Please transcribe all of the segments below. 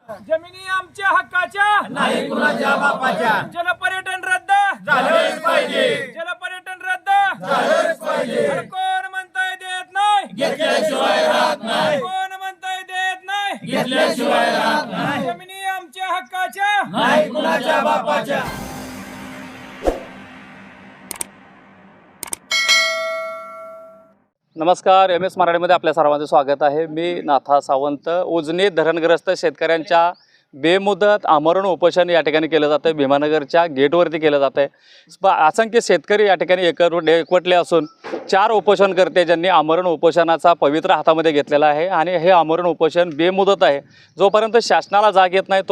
जमिनी आमच्या हक्काच्या नाही कुणाच्या बापाच्या. जलपर्यटन रद्द झालंच पाहिजे. जलपर्यटन रद्द झालंच पाहिजे. अरे कोण म्हणताय देत नाही घेतल्याशिवाय राहत नाही. कोण म्हणताय देत नाही घेतल्याशिवाय राहत नाही. जमिनी आमच्या हक्काच्या नाही कुणाच्या बापाच्या. नमस्कार, एम एस मराठीमध्ये आपल्या सर्वांचं स्वागत आहे. मी नाथा सावंत. उजनी धरणग्रस्त शेतकऱ्यांच्या बेमुदत आमरण उपोषण या ठिकाणी केलं जातं आहे. भीमानगरच्या गेटवरती केलं जातं आहे. असंख्य शेतकरी या ठिकाणी एकवटले असून 4 उपोषणकर्ते ज्यांनी आमरण उपोषणाचा पवित्र हातामध्ये घेतलेला आहे आणि हे आमरण उपोषण बेमुदत आहे. जोपर्यंत शासनाला जाग येत नाही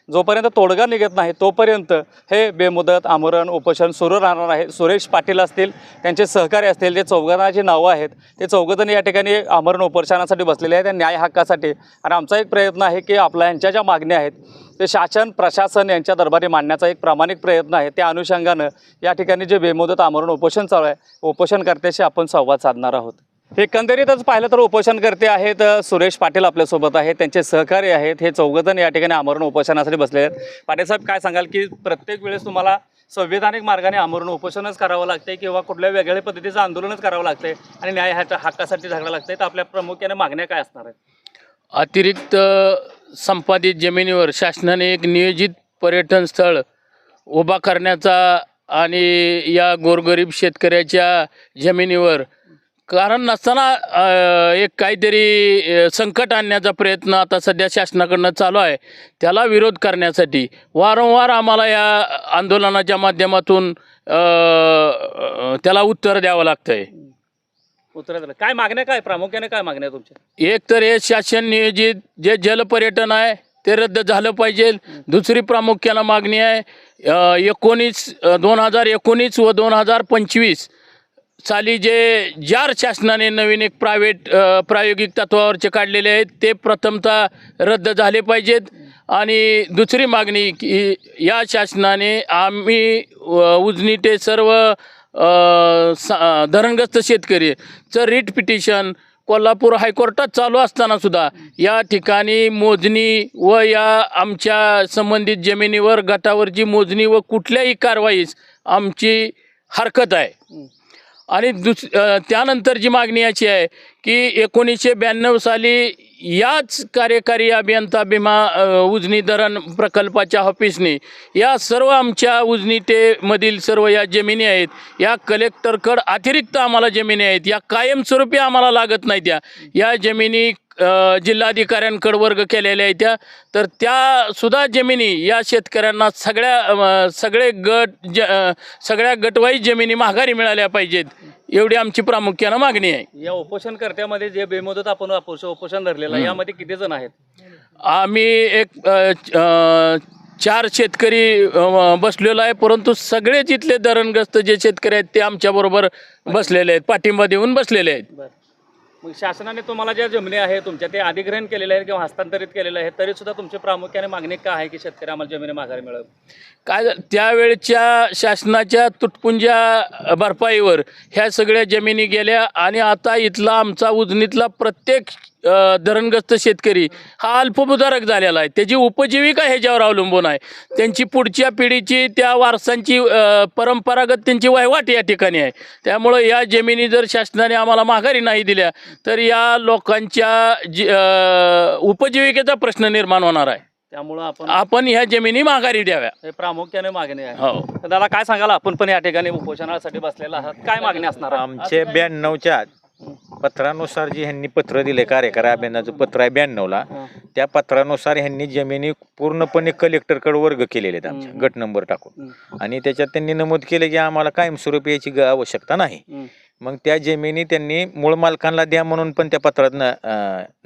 जोपर्यंत तोडगा निघत नाही तोपर्यंत हे बेमुदत आमरण उपोषण सुरू राहणार आहे. सुरेश पाटील असतील, त्यांचे सहकारी असतील, जे चौघांची नावं आहेत, ते चौघजण या ठिकाणी आमरण उपोषणासाठी बसलेले आहेत, न्याय हक्कासाठी. आणि आमचा एक प्रयत्न आहे की यांच्या ज्या मागण्या आहेत ते शासन प्रशासन यांच्या दरबारी मांडण्याचा एक प्रामाणिक प्रयत्न आहे. त्या अनुषंगानं या ठिकाणी जे बेमुदत आमरण उपोषण चालू आहे, उपोषणकर्त्याशी आपण संवाद साधणार आहोत. एकंदरीतच पाहिलं तर उपोषणकर्ते आहेत सुरेश पाटील आपल्यासोबत आहेत, त्यांचे सहकारी आहेत. हे चौघजण या ठिकाणी आमरण उपोषणासाठी बसले आहेत. पाटील साहेब, काय सांगाल की प्रत्येक वेळेस तुम्हाला संविधानिक मार्गाने आमरण उपोषणच करावं लागते किंवा कुठल्या वेगळ्या पद्धतीचं आंदोलनच करावं लागते आणि न्याय हक्कासाठी झगडा लागते, तर आपल्या प्रामुख्याने मागण्या काय असणार आहेत? अतिरिक्त संपादित जमिनीवर शासनाने एक नियोजित पर्यटन स्थळ उभा करण्याचा आणि या गोरगरीब शेतकऱ्याच्या जमिनीवर कारण नसताना एक काहीतरी संकट आणण्याचा प्रयत्न आता सध्या शासनाकडनं चालू आहे. त्याला विरोध करण्यासाठी वारंवार आम्हाला या आंदोलनाच्या माध्यमातून त्याला उत्तर द्यावं लागतं आहे. उत्तर काय मागण्या, काय प्रामुख्याने काय मागण्या तुमच्या? एक तर हे शासन नियोजित जे जलपर्यटन आहे ते रद्द झालं पाहिजे. दुसरी प्रामुख्यानं मागणी आहे 2019 व 2025 साली जे जार शासनाने नवीन एक प्रायोगिक तत्वावरचे काढलेले आहेत ते प्रथमतः रद्द झाले पाहिजेत. आणि दुसरी मागणी की या शासनाने आम्ही उजनी ते सर्व धरणग्रस्त शेतकरीचं रिट पिटिशन कोल्हापूर हायकोर्टात चालू असतानासुद्धा या ठिकाणी मोजणी व या आमच्या संबंधित जमिनीवर गटावरची मोजणी व कुठल्याही कारवाईस आमची हरकत आहे. आणि त्यानंतरची मागणी अशी आहे की 1992 साली याच कार्यकारी अभियंता उजनी धरण प्रकल्पाच्या ऑफिसने या सर्व आमच्या उजनी मधील सर्व या जमिनी आहेत, या कलेक्टरकडं अतिरिक्त आम्हाला जमिनी आहेत, या कायमस्वरूपी आम्हाला लागत नाही, या जमिनी जिल्हाधिकाऱ्यांकडे वर्ग केलेल्या आहेत तर त्यासुद्धा जमिनी या शेतकऱ्यांना सगळ्या गटवाईज जमिनी माघारी मिळाल्या पाहिजेत, एवढी आमची प्रामुख्यानं मागणी आहे. या उपोषणकर्त्यामध्ये जे बेमुदत आपण उपोषण धरलेलं आहे यामध्ये किती जण आहेत? आम्ही एक 4 शेतकरी बसलेलो आहे, परंतु सगळेच इथले धरणग्रस्त जे शेतकरी आहेत ते आमच्याबरोबर बसलेले आहेत, पाठिंबा देऊन बसलेले आहेत. बरं, मग शासनाने तुम्हाला ज्या जमिनी आहे तुमच्या ते अधिग्रहण केलेले आहेत किंवा हस्तांतरित केलेलं आहे, तरी सुद्धा तुमची प्रामुख्याने मागणी काय आहे की शेतकरी आम्हाला जमिनी माघारी मिळावी? काय त्यावेळच्या शासनाच्या तुटपुंज्या भरपाईवर ह्या सगळ्या जमिनी गेल्या आणि आता इथला आमचा उजनीतला प्रत्येक धरणग्रस्त शेतकरी हा अल्पभूधारक झालेला आहे. त्याची उपजीविका ह्याच्यावर अवलंबून आहे. त्यांची पुढच्या पिढीची त्या वारसांची परंपरागत त्यांची वहिवाट या ठिकाणी आहे. त्यामुळं या जमिनी जर शासनाने आम्हाला माघारी नाही दिल्या तर या लोकांच्या उपजीविकेचा प्रश्न निर्माण होणार आहे. त्यामुळं आपण ह्या जमिनी माघारी द्याव्या, हे प्रामुख्याने मागणी आहे. हो. तर दादा, काय सांगाल, आपण पण या ठिकाणी उपोषणासाठी बसलेला आहात, काय मागणी असणार आहे? आमचे 92च्या पत्रानुसार जे ह्यांनी पत्र दिले, कार्यकारी अभियानाचं पत्र आहे 92ला, त्या पत्रानुसार ह्यांनी जमिनी पूर्णपणे कलेक्टरकडे वर्ग केलेले आहेत आमच्या गट नंबर टाकून. आणि त्याच्यात त्यांनी नमूद केले की आम्हाला कायमस्वरूपी याची आवश्यकता नाही. मग त्या जमिनी त्यांनी मूळ मालकांना द्या म्हणून पण त्या पत्रात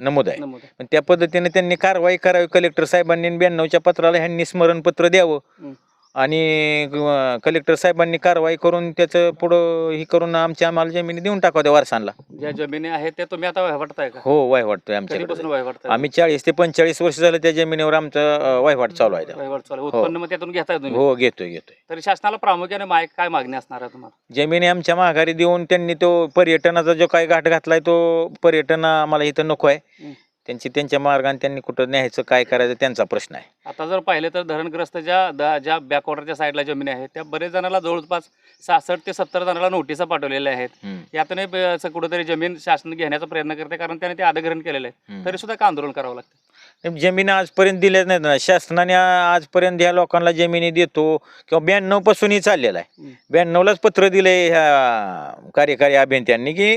नमूद आहे. त्या पद्धतीने त्यांनी कारवाई करावी. कलेक्टर साहेबांनी 92च्या पत्राला ह्यांनी स्मरणपत्र द्यावं आणि कलेक्टर साहेबांनी कारवाई करून त्याचं पुढं ही करून आम्हाला जमिनी देऊन टाकाव्या वारसांना. ज्या जमिनी आहेत त्या तुम्ही आता वहिवाटताय का? हो, वहिवाटतोय आमच्याकडे. वहिवाटताय आम्ही 40 ते 45 वर्ष झालं त्या जमिनीवर आमचं वहिवाट चालू आहे. वहिवाट चालू आहे. उत्पन्न मग त्यातून घेताय तुम्ही? हो, घेतोय. तरी शासनाला प्रामुख्याने काय मागणी असणार आहे तुम्हाला? जमिनी आमच्या माघारी देऊन त्यांनी तो पर्यटनाचा जो काही घाट घातलाय तो पर्यटन आम्हाला इथं नको आहे. त्यांची त्यांच्या मार्गाने त्यांनी कुठं न्यायचं काय करायचं त्यांचा प्रश्न आहे. आता जर पाहिले तर धरणग्रस्त ज्या बॅकवॉटरच्या साईडला जमिनी आहेत त्या बरेच जणांना जवळपास 66 ते 70 जणांना नोटिसा पाठवलेल्या आहेत. यातूनही असं कुठेतरी जमीन शासन घेण्याचा प्रयत्न करते कारण त्याने ते अधिग्रहण केलेलं आहे. तरी सुद्धा का आंदोलन करावं लागतं? जमीन आजपर्यंत दिल्या नाहीत ना शासनाने. आजपर्यंत ह्या लोकांना जमिनी देतो किंवा 92 पासूनही चाललेला आहे. 92लाच पत्र दिले ह्या कार्यकारी अभियंत्यांनी की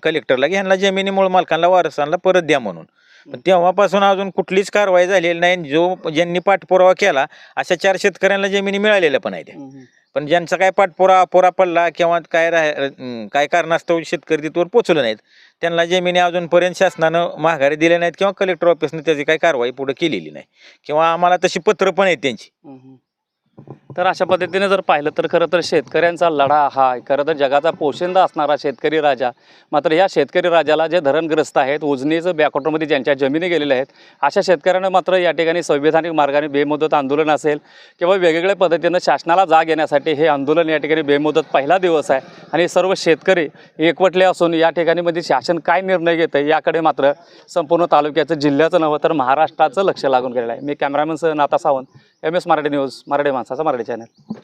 कलेक्टरला की ह्यांना जमिनी मूळ मालकांना वारसांना परत द्या म्हणून. पण तेव्हापासून अजून कुठलीच कारवाई झालेली नाही. ज्यांनी पाठपुरावा केला अशा 4 शेतकऱ्यांना जमिनी मिळालेल्या पण आहेत. पण ज्यांचा काय पाठपुरावा पडला किंवा काय कारणास्तव शेतकरी तिथवर पोचले नाहीत त्यांना जमिनी अजूनपर्यंत शासनानं माघारी दिल्या नाहीत किंवा कलेक्टर ऑफिसने त्याची काही कारवाई पुढे केलेली नाही किंवा आम्हाला तशी पत्र पण आहेत त्यांची. तर अशा पद्धतीने जर पाहिलं तर खरं तर शेतकऱ्यांचा लढा हा खरं तर जगाचा पोशिंदा असणारा शेतकरी राजा. मात्र या शेतकरी राजाला जे धरणग्रस्त आहेत उजनीचं बॅकवॉटरमध्ये ज्यांच्या जमिनी गेलेल्या आहेत अशा शेतकऱ्यांना मात्र या ठिकाणी संविधानिक मार्गाने बेमुदत आंदोलन असेल किंवा वेगवेगळ्या पद्धतीनं शासनाला जाग येण्यासाठी हे आंदोलन या ठिकाणी बेमुदत पहिला दिवस आहे. आणि सर्व शेतकरी एकवटले असून या ठिकाणी मध्ये शासन काय निर्णय घेतं याकडे मात्र संपूर्ण तालुक्याचं जिल्ह्याचं नव्हे तर महाराष्ट्राचं लक्ष लागून गेलेलं आहे. मी कॅमेरामॅन सह नाथा सावंत, MS मराठी न्यूज, मराठी माणसाचा मराठी चॅनल.